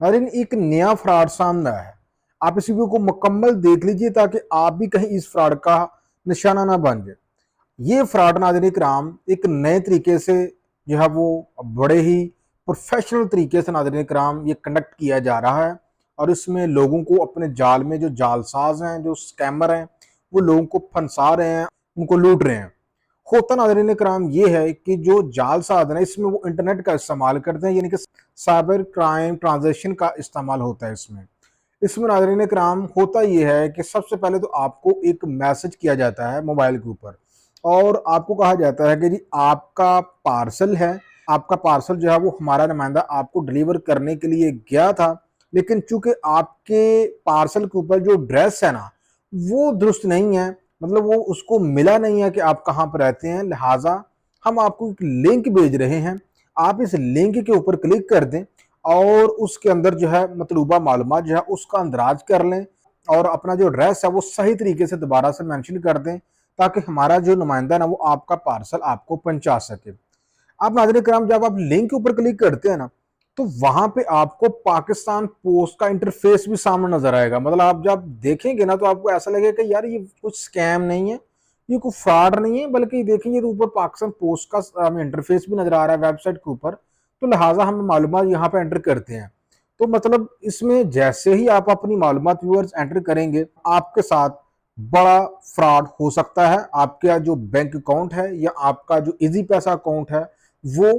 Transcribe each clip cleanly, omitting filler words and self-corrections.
नाज़रीन एक नया फ्रॉड सामने आया है। आप इस वीडियो को मुकम्मल देख लीजिए ताकि आप भी कहीं इस फ्रॉड का निशाना ना बन जाए। ये फ्रॉड नाज़रीन कराम एक नए तरीके से जो है वो बड़े ही प्रोफेशनल तरीके से नाज़रीन कराम ये कंडक्ट किया जा रहा है और इसमें लोगों को अपने जाल में जो जालसाज हैं, जो स्कैमर हैं, वो लोगों को फंसा रहे हैं, उनको लूट रहे हैं। होता नाज़रीन कराम ये है कि जो जालसाज है इसमें वो इंटरनेट का इस्तेमाल करते हैं, यानी कि साइबर क्राइम ट्रांजेक्शन का इस्तेमाल होता है इसमें। इसमें नाज़रीन कराम होता ये है कि सबसे पहले तो आपको एक मैसेज किया जाता है मोबाइल के ऊपर और आपको कहा जाता है कि जी आपका पार्सल है, आपका पार्सल जो है वो हमारा नुमाइंदा आपको डिलीवर करने के लिए गया था, लेकिन चूंकि आपके पार्सल के ऊपर जो एड्रेस है ना वो दुरुस्त नहीं है, मतलब वो उसको मिला नहीं है कि आप कहाँ पर रहते हैं, लिहाजा हम आपको एक लिंक भेज रहे हैं। आप इस लिंक के ऊपर क्लिक कर दें और उसके अंदर जो है मतलूबा मालूमात जो है उसका अंदराज कर लें और अपना जो एड्रेस है वो सही तरीके से दोबारा से मेंशन कर दें ताकि हमारा जो नुमाइंदा है ना वो आपका पार्सल आपको पहुंचा सके। आप नाज़रीन कराम जब आप लिंक के ऊपर क्लिक करते हैं ना तो वहां पे आपको पाकिस्तान पोस्ट का इंटरफेस भी सामने नजर आएगा। मतलब आप जब देखेंगे ना तो आपको ऐसा लगेगा कि यार ये कुछ स्कैम नहीं है, ये कोई फ्रॉड नहीं है, बल्कि देखेंगे तो ऊपर पाकिस्तान पोस्ट का हमें इंटरफेस भी नजर आ रहा है वेबसाइट के ऊपर। तो लिहाजा हम मालूमात यहाँ पे एंटर करते हैं। तो मतलब इसमें जैसे ही आप अपनी मालूमात व्यूअर्स एंटर करेंगे आपके साथ बड़ा फ्रॉड हो सकता है। आपका जो बैंक अकाउंट है या आपका जो इजी पैसा अकाउंट है वो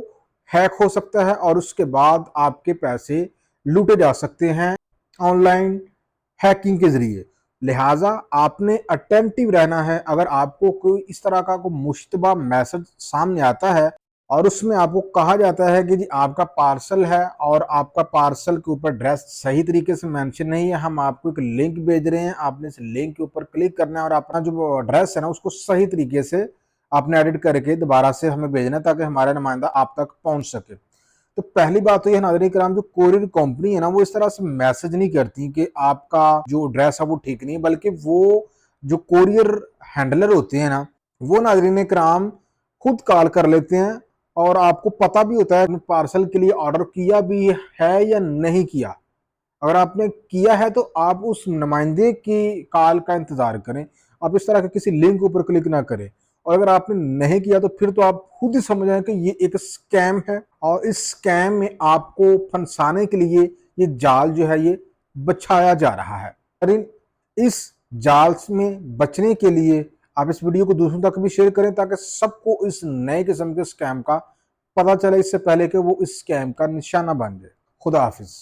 हैक हो सकता है और उसके बाद आपके पैसे लूटे जा सकते हैं ऑनलाइन हैकिंग के जरिए। लिहाजा आपने अटेंटिव रहना है। अगर आपको कोई इस तरह का कोई मुश्तबा मैसेज सामने आता है और उसमें आपको कहा जाता है कि जी आपका पार्सल है और आपका पार्सल के ऊपर एड्रेस सही तरीके से मेंशन नहीं है, हम आपको एक लिंक भेज रहे हैं, आपने इस लिंक के ऊपर क्लिक करना है और अपना जो एड्रेस है ना उसको सही तरीके से आपने एडिट करके दोबारा से हमें भेजना है ताकि हमारा नुमाइंदा आप तक पहुंच सके। तो पहली बात तो यह नाज़रीन कराम जो कोरियर कंपनी है ना वो इस तरह से मैसेज नहीं करती कि आपका जो एड्रेस है वो ठीक नहीं है, बल्कि वो जो कोरियर हैंडलर होते हैं ना वो नाज़रीन कराम खुद कॉल कर लेते हैं और आपको पता भी होता है पार्सल के लिए ऑर्डर किया भी है या नहीं किया। अगर आपने किया है तो आप उस नुमाइंदे की कॉल का इंतजार करें, आप इस तरह के किसी लिंक के ऊपर क्लिक ना करें। और अगर आपने नहीं किया तो फिर तो आप खुद ही समझ आए कि ये एक स्कैम है और इस स्कैम में आपको फंसाने के लिए ये जाल जो है ये बिछाया जा रहा है। लेकिन इस जाल में बचने के लिए आप इस वीडियो को दूसरों तक भी शेयर करें ताकि सबको इस नए किस्म के स्कैम का पता चले इससे पहले कि वो इस स्कैम का निशाना बन जाए। खुदा हाफिज।